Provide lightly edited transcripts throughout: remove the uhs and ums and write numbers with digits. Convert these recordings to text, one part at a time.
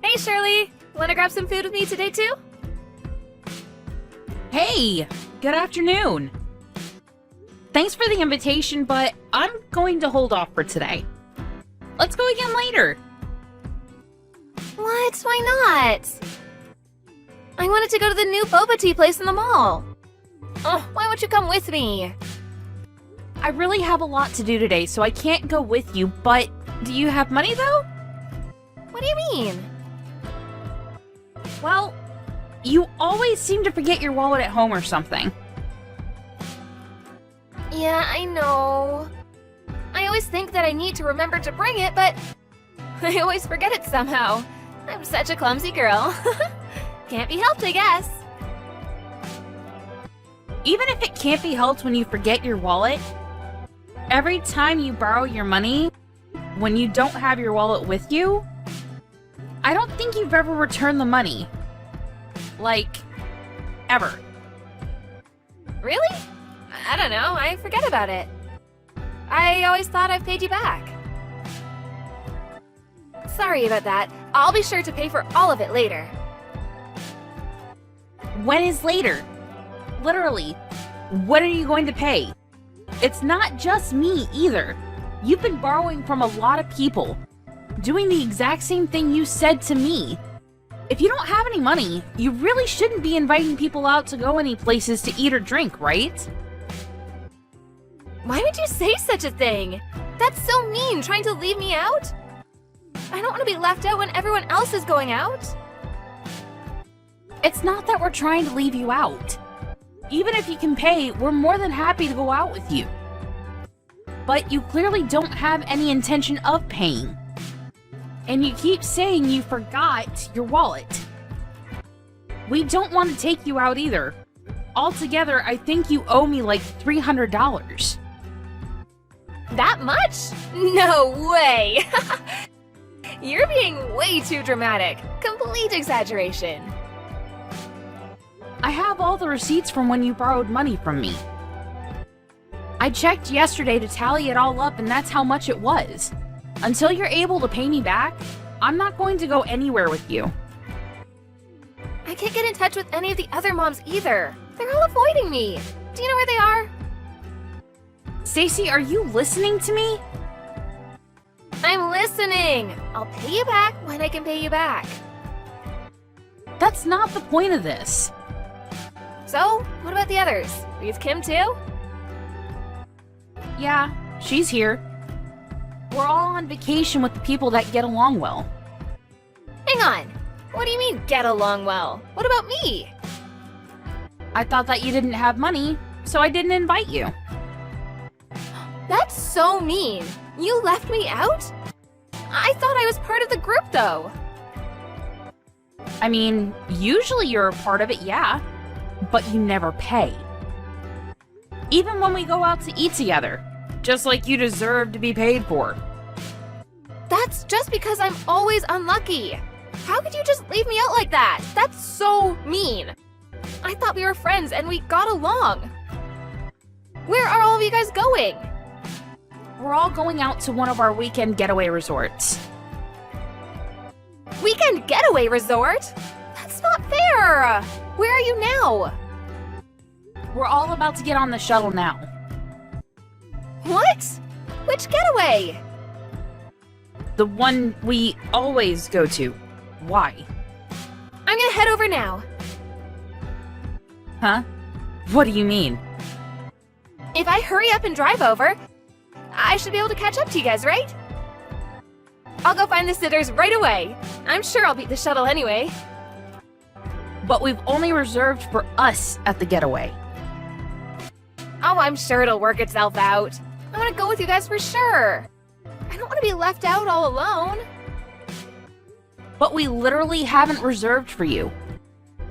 Hey, Shirley! Wanna grab some food with me today, too? Hey! Good afternoon! Thanks for the invitation, but I'm going to hold off for today. Let's go again later. What? Why not? I wanted to go to the new boba tea place in the mall. Oh, why won't you come with me? I really have a lot to do today, so I can't go with you, but do you have money though? What do you mean? Well, you always seem to forget your wallet at home or something. Yeah, I know. I always think that I need to remember to bring it, but I always forget it somehow. I'm such a clumsy girl. Can't be helped, I guess. Even if it can't be helped when you forget your wallet, every time you borrow your money, when you don't have your wallet with you, I don't think you've ever returned the money. Like, ever. Really? I don't know, I forget about it. I always thought I've paid you back. Sorry about that. I'll be sure to pay for all of it later. When is later? Literally, when are you going to pay? It's not just me either. You've been borrowing from a lot of people, doing the exact same thing you said to me. If you don't have any money, you really shouldn't be inviting people out to go any places to eat or drink, right? Why would you say such a thing? That's so mean, trying to leave me out. I don't want to be left out when everyone else is going out. It's not that we're trying to leave you out. Even if you can pay, we're more than happy to go out with you. But you clearly don't have any intention of paying. And you keep saying you forgot your wallet. We don't want to take you out either. Altogether, I think you owe me like $300. That much? No way! You're being way too dramatic. Complete exaggeration. I have all the receipts from when you borrowed money from me. I checked yesterday to tally it all up, and that's how much it was. Until you're able to pay me back, I'm not going to go anywhere with you. I can't get in touch with any of the other moms either. They're all avoiding me. Do you know where they are? Stacy, are you listening to me? I'm listening. I'll pay you back when I can pay you back. That's not the point of this. So, what about the others? Is Kim too? Yeah, she's here. We're all on vacation with the people that get along well. Hang on. What do you mean, get along well? What about me? I thought that you didn't have money, so I didn't invite you. That's so mean. You left me out? I thought I was part of the group, though. I mean, usually you're a part of it, yeah, but you never pay. Even when we go out to eat together, just like you deserve to be paid for. That's just because I'm always unlucky. How could you just leave me out like that? That's so mean. I thought we were friends and we got along. Where are all of you guys going? We're all going out to one of our weekend getaway resorts. Weekend getaway resort? That's not fair. Where are you now? We're all about to get on the shuttle now. What? Which getaway? The one we always go to. Why? I'm gonna head over now. Huh? What do you mean? If I hurry up and drive over, I should be able to catch up to you guys, right? I'll go find the sitters right away. I'm sure I'll beat the shuttle anyway. But we've only reserved for us at the getaway. Oh, I'm sure it'll work itself out. I want to go with you guys for sure. I don't want to be left out all alone. But we literally haven't reserved for you.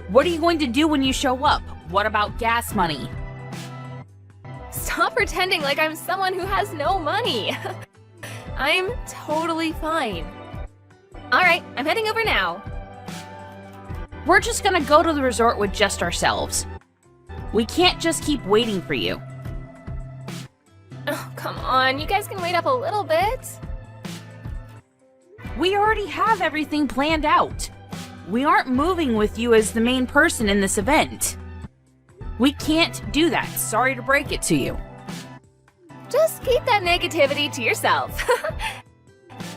What are you going to do when you show up? What about gas money? Stop pretending like I'm someone who has no money. I'm totally fine. All right, I'm heading over now. We're just gonna go to the resort with just ourselves. We can't just keep waiting for you. Oh, come on, you guys can wait up a little bit. We already have everything planned out. We aren't moving with you as the main person in this event. We can't do that. Sorry to break it to you. Just keep that negativity to yourself.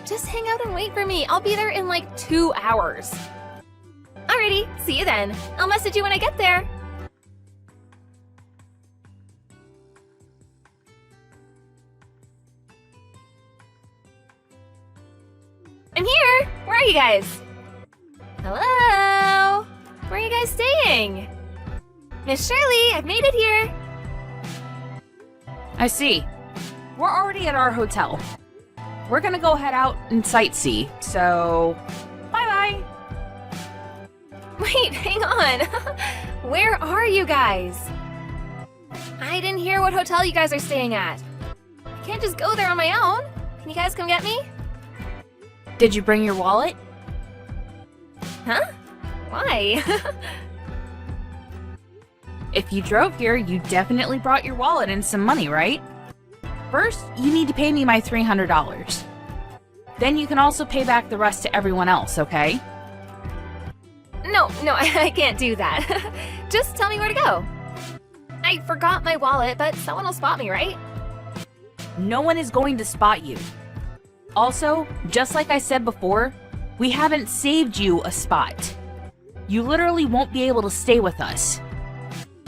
Just hang out and wait for me. I'll be there in like 2 hours. Alrighty, see you then. I'll message you when I get there. I'm here! Where are you guys? Hello? Where are you guys staying? Miss Shirley, I've made it here. I see. We're already at our hotel. We're gonna go head out and sightsee, so bye-bye. Wait, hang on. Where are you guys? I didn't hear what hotel you guys are staying at. I can't just go there on my own. Can you guys come get me? Did you bring your wallet? Huh? Why? If you drove here, you definitely brought your wallet and some money, right? First, you need to pay me my $300. Then you can also pay back the rest to everyone else, okay? No, I can't do that. Just tell me where to go. I forgot my wallet, but someone will spot me, right? No one is going to spot you. Also, just like I said before, we haven't saved you a spot. You literally won't be able to stay with us.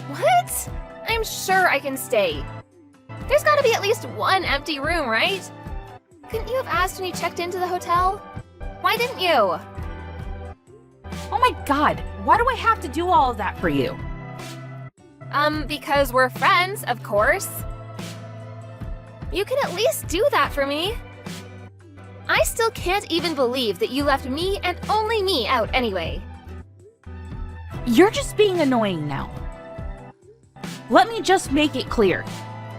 What? I'm sure I can stay. There's gotta be at least one empty room, right? Couldn't you have asked when you checked into the hotel? Why didn't you? Oh my god, why do I have to do all of that for you? Because we're friends, of course. You can at least do that for me. I still can't even believe that you left me and only me out anyway. You're just being annoying now. Let me just make it clear.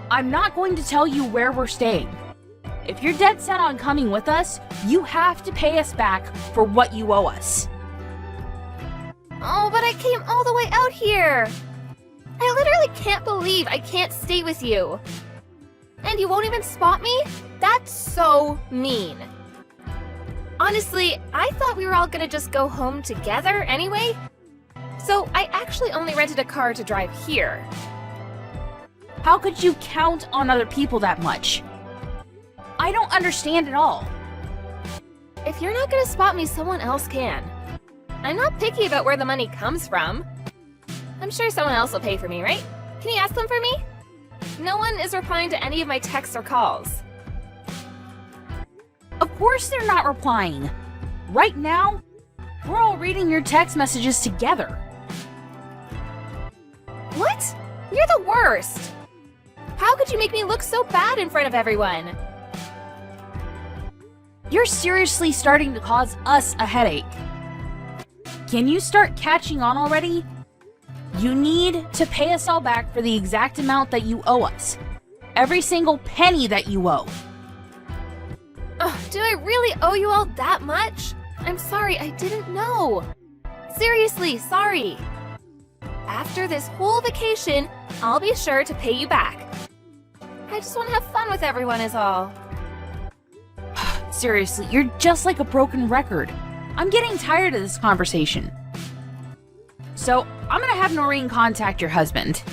I'm not going to tell you where we're staying. If you're dead set on coming with us, you have to pay us back for what you owe us. Oh, but I came all the way out here. I literally can't believe I can't stay with you. And you won't even spot me? That's so mean. Honestly, I thought we were all gonna just go home together anyway. So I actually only rented a car to drive here. How could you count on other people that much? I don't understand at all. If you're not gonna spot me, someone else can. I'm not picky about where the money comes from. I'm sure someone else will pay for me, right? Can you ask them for me? No one is replying to any of my texts or calls. Of course they're not replying. Right now, we're all reading your text messages together. What? You're the worst! How could you make me look so bad in front of everyone? You're seriously starting to cause us a headache. Can you start catching on already? You need to pay us all back for the exact amount that you owe us. Every single penny that you owe. Ugh, do I really owe you all that much? I'm sorry, I didn't know. Seriously, sorry. After this whole vacation, I'll be sure to pay you back. I just want to have fun with everyone is all. Seriously, you're just like a broken record. I'm getting tired of this conversation. So, I'm gonna have Noreen contact your husband.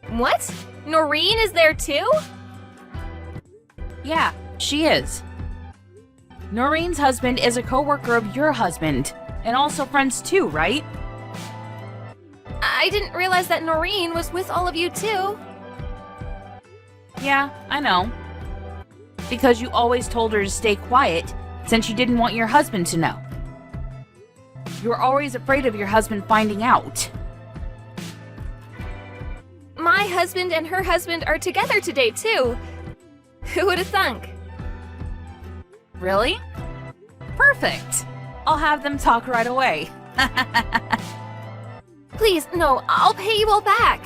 What? Noreen is there too? Yeah, she is. Noreen's husband is a coworker of your husband, and also friends too, right? I didn't realize that Noreen was with all of you too. Yeah, I know. Because you always told her to stay quiet, since you didn't want your husband to know. You were always afraid of your husband finding out. My husband and her husband are together today too. Who would have thunk? Really? Perfect. I'll have them talk right away. Please, no, I'll pay you all back.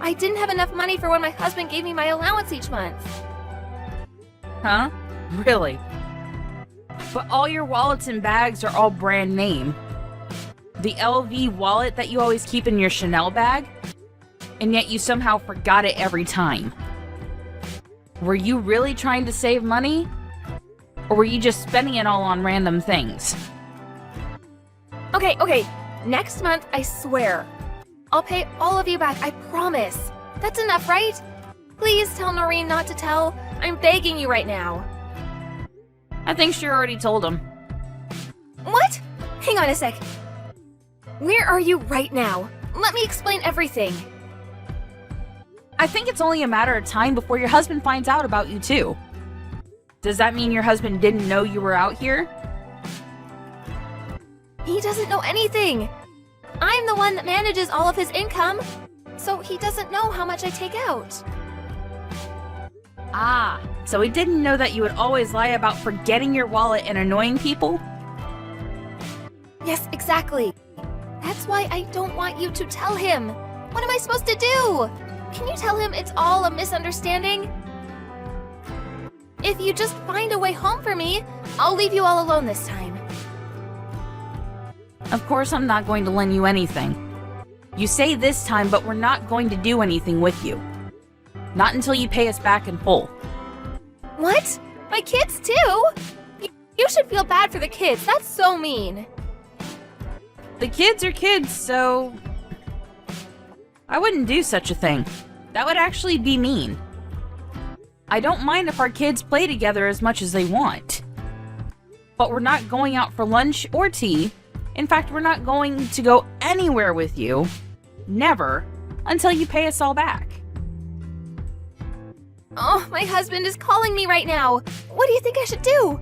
I didn't have enough money for when my husband gave me my allowance each month. Huh? Really? But all your wallets and bags are all brand name. The LV wallet that you always keep in your Chanel bag, and yet you somehow forgot it every time. Were you really trying to save money? Or were you just spending it all on random things? Okay. Next month, I swear. I'll pay all of you back, I promise. That's enough, right? Please tell Noreen not to tell. I'm begging you right now. I think she already told him. What? Hang on a sec. Where are you right now? Let me explain everything. I think it's only a matter of time before your husband finds out about you too. Does that mean your husband didn't know you were out here? He doesn't know anything. I'm the one that manages all of his income, so he doesn't know how much I take out. Ah, so he didn't know that you would always lie about forgetting your wallet and annoying people? Yes, exactly. That's why I don't want you to tell him. What am I supposed to do? Can you tell him it's all a misunderstanding? If you just find a way home for me, I'll leave you all alone this time. Of course I'm not going to lend you anything. You say this time, but we're not going to do anything with you. Not until you pay us back in full. What? My kids too? You should feel bad for the kids. That's so mean. The kids are kids, so... I wouldn't do such a thing. That would actually be mean. I don't mind if our kids play together as much as they want. But we're not going out for lunch or tea. In fact, we're not going to go anywhere with you. Never. Until you pay us all back. Oh, my husband is calling me right now. What do you think I should do?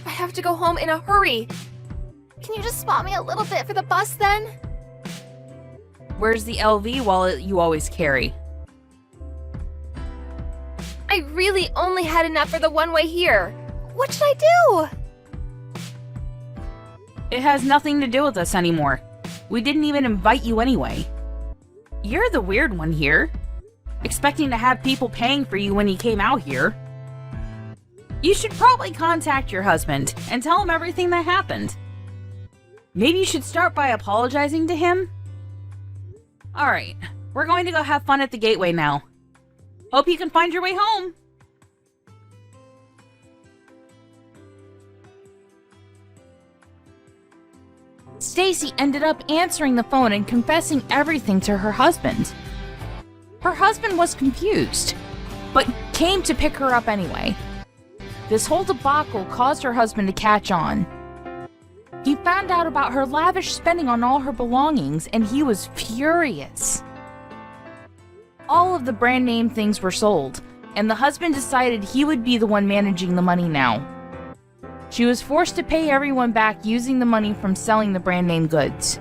I have to go home in a hurry. Can you just spot me a little bit for the bus then? Where's the LV wallet you always carry? I really only had enough for the one way here. What should I do? It has nothing to do with us anymore. We didn't even invite you anyway. You're the weird one here. Expecting to have people paying for you when you came out here. You should probably contact your husband and tell him everything that happened. Maybe you should start by apologizing to him? Alright, we're going to go have fun at the gateway now. Hope you can find your way home. Stacy ended up answering the phone and confessing everything to her husband. Her husband was confused, but came to pick her up anyway. This whole debacle caused her husband to catch on. He found out about her lavish spending on all her belongings, and he was furious. All of the brand name things were sold, and the husband decided he would be the one managing the money now. She was forced to pay everyone back using the money from selling the brand name goods.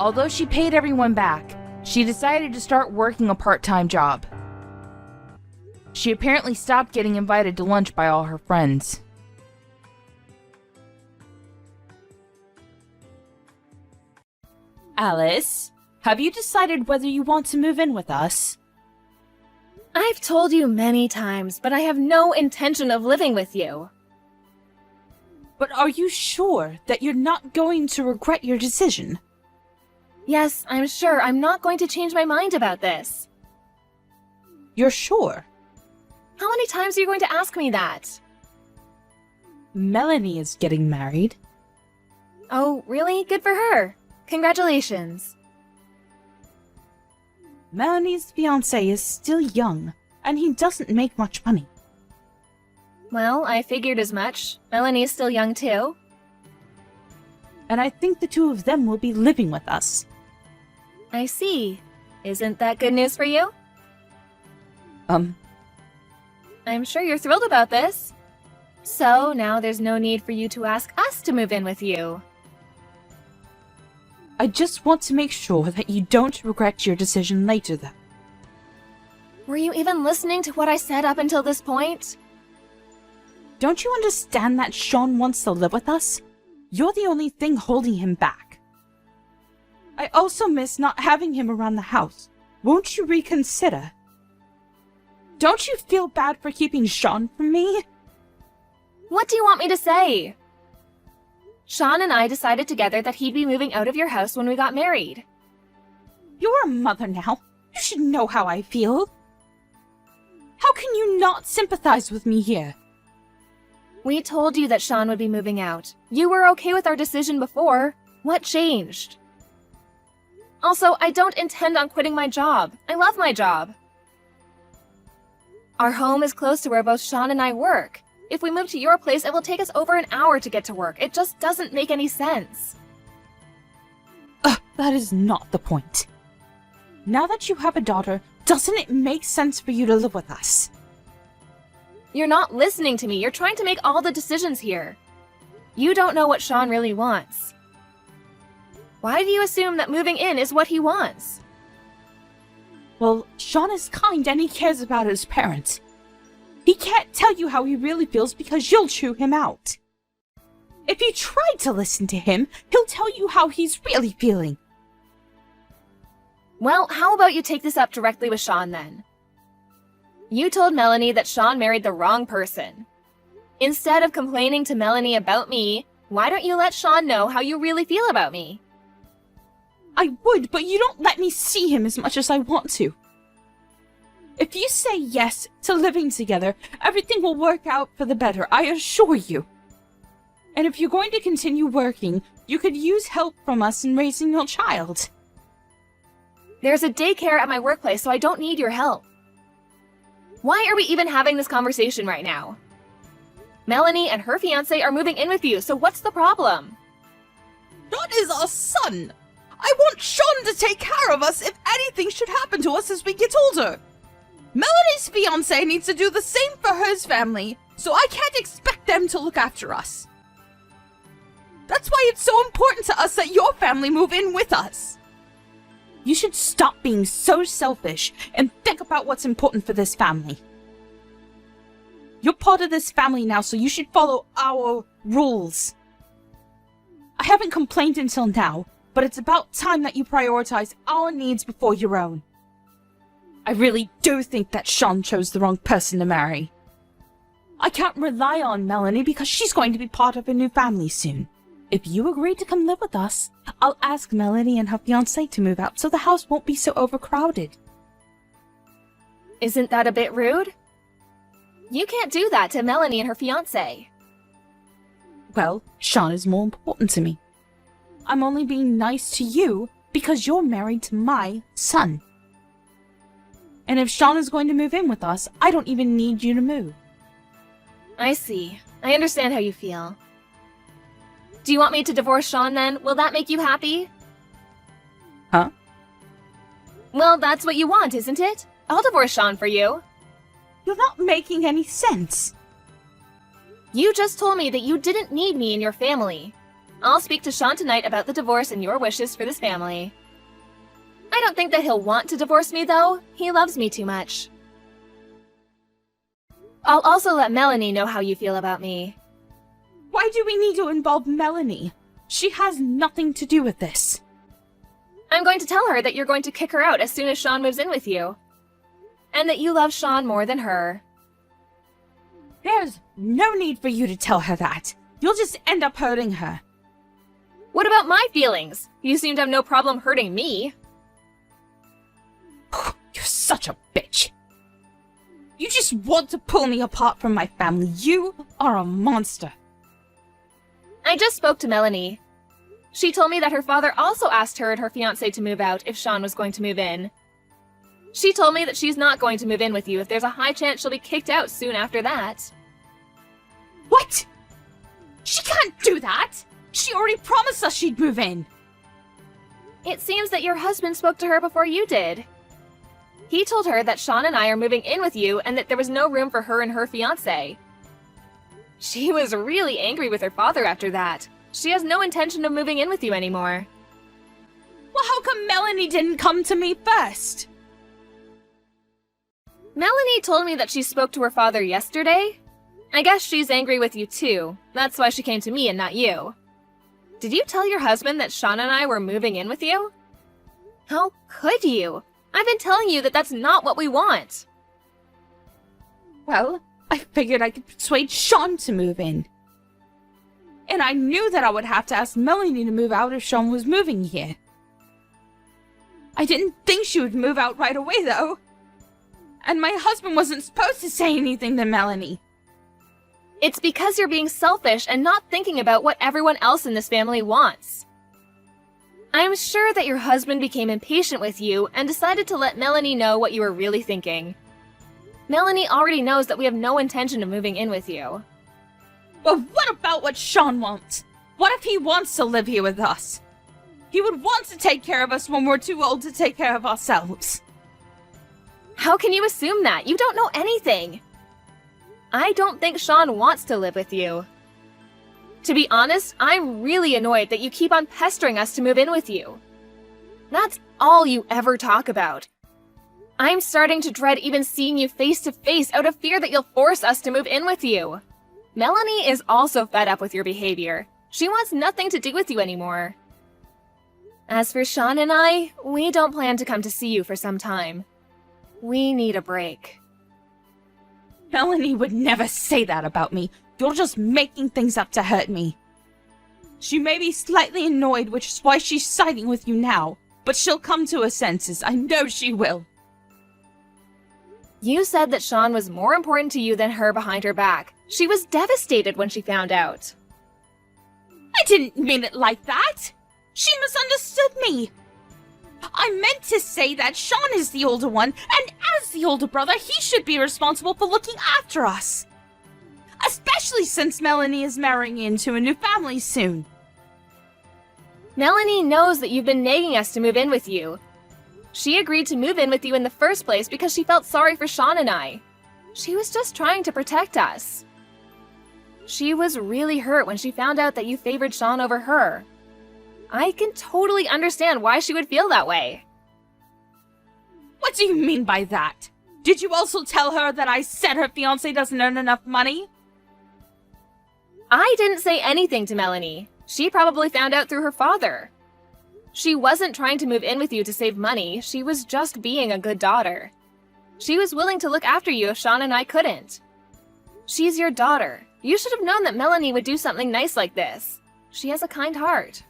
Although she paid everyone back, she decided to start working a part-time job. She apparently stopped getting invited to lunch by all her friends. Alice, have you decided whether you want to move in with us? I've told you many times, but I have no intention of living with you. But are you sure that you're not going to regret your decision? Yes, I'm sure. I'm not going to change my mind about this. You're sure? How many times are you going to ask me that? Melanie is getting married. Oh, really? Good for her. Congratulations. Melanie's fiancé is still young, and he doesn't make much money. Well, I figured as much. Melanie is still young too. And I think the two of them will be living with us. I see. Isn't that good news for you? I'm sure you're thrilled about this. So, now there's no need for you to ask us to move in with you. I just want to make sure that you don't regret your decision later, though. Were you even listening to what I said up until this point? Don't you understand that Sean wants to live with us? You're the only thing holding him back. I also miss not having him around the house. Won't you reconsider? Don't you feel bad for keeping Sean from me? What do you want me to say? Sean and I decided together that he'd be moving out of your house when we got married. You're a mother now. You should know how I feel. How can you not sympathize with me here? We told you that Sean would be moving out. You were okay with our decision before. What changed? Also, I don't intend on quitting my job. I love my job. Our home is close to where both Sean and I work. If we move to your place, it will take us over an hour to get to work. It just doesn't make any sense. That is not the point. Now that you have a daughter, doesn't it make sense for you to live with us? You're not listening to me. You're trying to make all the decisions here. You don't know what Sean really wants. Why do you assume that moving in is what he wants? Well, Sean is kind and he cares about his parents. He can't tell you how he really feels because you'll chew him out. If you try to listen to him, he'll tell you how he's really feeling. Well, how about you take this up directly with Sean then? You told Melanie that Sean married the wrong person. Instead of complaining to Melanie about me, why don't you let Sean know how you really feel about me? I would, but you don't let me see him as much as I want to. If you say yes to living together, everything will work out for the better, I assure you. And if you're going to continue working, you could use help from us in raising your child. There's a daycare at my workplace, so I don't need your help. Why are we even having this conversation right now? Melanie and her fiancé are moving in with you, so what's the problem? Sean is our son! I want Sean to take care of us if anything should happen to us as we get older. Melanie's fiancé needs to do the same for hers family, so I can't expect them to look after us. That's why it's so important to us that your family move in with us. You should stop being so selfish and think about what's important for this family. You're part of this family now, so you should follow our rules. I haven't complained until now, but it's about time that you prioritize our needs before your own. I really do think that Sean chose the wrong person to marry. I can't rely on Melanie because she's going to be part of a new family soon. If you agree to come live with us, I'll ask Melanie and her fiancé to move out so the house won't be so overcrowded. Isn't that a bit rude? You can't do that to Melanie and her fiancé. Well, Sean is more important to me. I'm only being nice to you because you're married to my son. And if Sean is going to move in with us, I don't even need you to move. I see. I understand how you feel. Do you want me to divorce Sean then? Will that make you happy? Huh? Well, that's what you want, isn't it? I'll divorce Sean for you. You're not making any sense. You just told me that you didn't need me in your family. I'll speak to Sean tonight about the divorce and your wishes for this family. I don't think that he'll want to divorce me, though. He loves me too much. I'll also let Melanie know how you feel about me. Why do we need to involve Melanie? She has nothing to do with this. I'm going to tell her that you're going to kick her out as soon as Sean moves in with you. And that you love Sean more than her. There's no need for you to tell her that. You'll just end up hurting her. What about my feelings? You seem to have no problem hurting me. You're such a bitch. You just want to pull me apart from my family. You are a monster. I just spoke to Melanie. She told me that her father also asked her and her fiancé to move out if Sean was going to move in. She told me that she's not going to move in with you if there's a high chance she'll be kicked out soon after that. What? She can't do that! She already promised us she'd move in! It seems that your husband spoke to her before you did. He told her that Sean and I are moving in with you and that there was no room for her and her fiancé. She was really angry with her father after that. She has no intention of moving in with you anymore. Well, how come Melanie didn't come to me first? Melanie told me that she spoke to her father yesterday. I guess she's angry with you too. That's why she came to me and not you. Did you tell your husband that Sean and I were moving in with you? How could you? I've been telling you that that's not what we want. Well, I figured I could persuade Sean to move in. And I knew that I would have to ask Melanie to move out if Sean was moving here. I didn't think she would move out right away, though. And my husband wasn't supposed to say anything to Melanie. It's because you're being selfish and not thinking about what everyone else in this family wants. I'm sure that your husband became impatient with you and decided to let Melanie know what you were really thinking. Melanie already knows that we have no intention of moving in with you. But what about what Sean wants? What if he wants to live here with us? He would want to take care of us when we're too old to take care of ourselves. How can you assume that? You don't know anything. I don't think Sean wants to live with you. To be honest, I'm really annoyed that you keep on pestering us to move in with you. That's all you ever talk about. I'm starting to dread even seeing you face to face out of fear that you'll force us to move in with you. Melanie is also fed up with your behavior. She wants nothing to do with you anymore. As for Sean and I, we don't plan to come to see you for some time. We need a break. Melanie would never say that about me. You're just making things up to hurt me. She may be slightly annoyed, which is why she's siding with you now, but she'll come to her senses. I know she will. You said that Sean was more important to you than her behind her back. She was devastated when she found out. I didn't mean it like that. She misunderstood me. I meant to say that Sean is the older one, and as the older brother, he should be responsible for looking after us. Especially since Melanie is marrying into a new family soon. Melanie knows that you've been nagging us to move in with you. She agreed to move in with you in the first place because she felt sorry for Sean and I. She was just trying to protect us. She was really hurt when she found out that you favored Sean over her. I can totally understand why she would feel that way. What do you mean by that? Did you also tell her that I said her fiancé doesn't earn enough money? I didn't say anything to Melanie. She probably found out through her father. She wasn't trying to move in with you to save money. She was just being a good daughter. She was willing to look after you if Sean and I couldn't. She's your daughter. You should have known that Melanie would do something nice like this. She has a kind heart.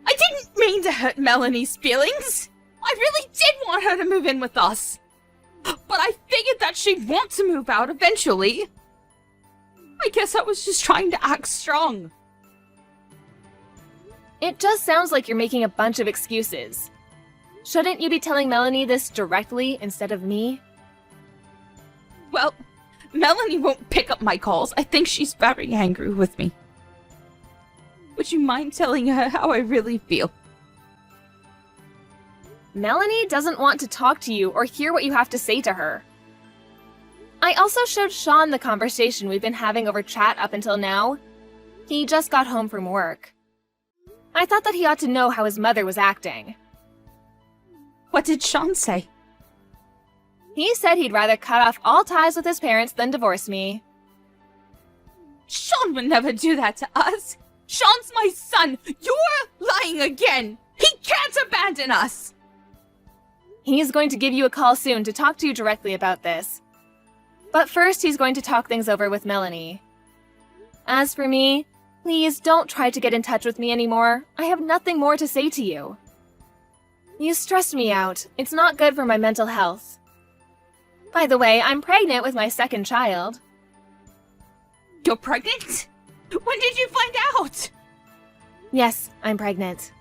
I didn't mean to hurt Melanie's feelings. I really did want her to move in with us. But I figured that she'd want to move out eventually. I guess I was just trying to act strong. It just sounds like you're making a bunch of excuses. Shouldn't you be telling Melanie this directly instead of me? Well, Melanie won't pick up my calls. I think she's very angry with me. Would you mind telling her how I really feel? Melanie doesn't want to talk to you or hear what you have to say to her. I also showed Sean the conversation we've been having over chat up until now. He just got home from work. I thought that he ought to know how his mother was acting. What did Sean say? He said he'd rather cut off all ties with his parents than divorce me. Sean would never do that to us. Sean's my son. You're lying again. He can't abandon us. He's going to give you a call soon to talk to you directly about this. But first, he's going to talk things over with Melanie. As for me, please don't try to get in touch with me anymore. I have nothing more to say to you. You stress me out. It's not good for my mental health. By the way, I'm pregnant with my second child. You're pregnant? When did you find out? Yes, I'm pregnant.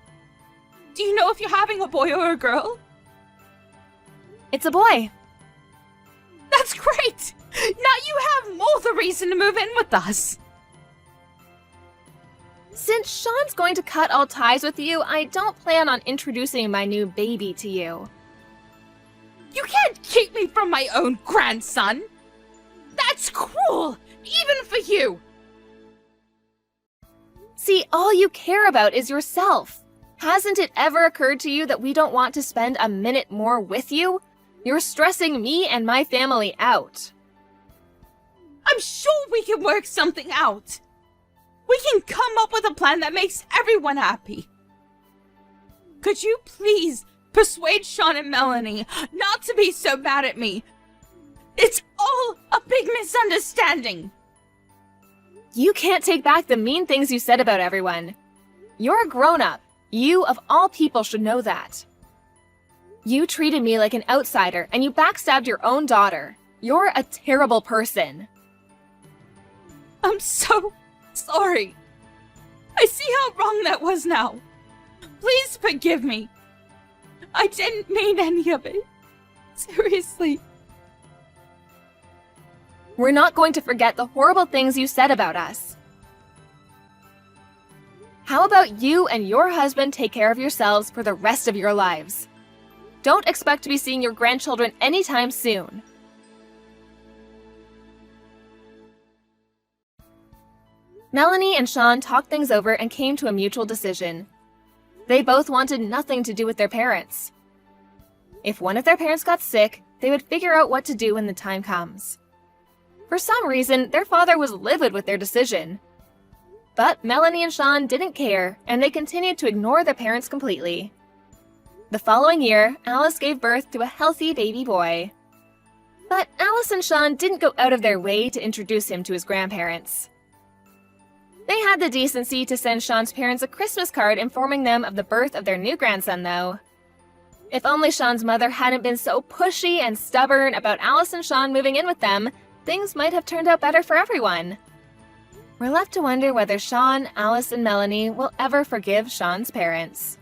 Do you know if you're having a boy or a girl? It's a boy. That's great! Now you have more the reason to move in with us. Since Sean's going to cut all ties with you, I don't plan on introducing my new baby to you. You can't keep me from my own grandson. That's cruel, even for you. See, all you care about is yourself. Hasn't it ever occurred to you that we don't want to spend a minute more with you? You're stressing me and my family out. I'm sure we can work something out. We can come up with a plan that makes everyone happy. Could you please persuade Sean and Melanie not to be so mad at me? It's all a big misunderstanding. You can't take back the mean things you said about everyone. You're a grown-up. You, of all people, should know that. You treated me like an outsider, and you backstabbed your own daughter. You're a terrible person. I'm so sorry. I see how wrong that was now. Please forgive me. I didn't mean any of it. Seriously. We're not going to forget the horrible things you said about us. How about you and your husband take care of yourselves for the rest of your lives? Don't expect to be seeing your grandchildren anytime soon. Melanie and Sean talked things over and came to a mutual decision. They both wanted nothing to do with their parents. If one of their parents got sick, they would figure out what to do when the time comes. For some reason, their father was livid with their decision. But Melanie and Sean didn't care, and they continued to ignore their parents completely. The following year, Alice gave birth to a healthy baby boy. But Alice and Sean didn't go out of their way to introduce him to his grandparents. They had the decency to send Sean's parents a Christmas card informing them of the birth of their new grandson, though. If only Sean's mother hadn't been so pushy and stubborn about Alice and Sean moving in with them, things might have turned out better for everyone. We're left to wonder whether Sean, Alice, and Melanie will ever forgive Sean's parents.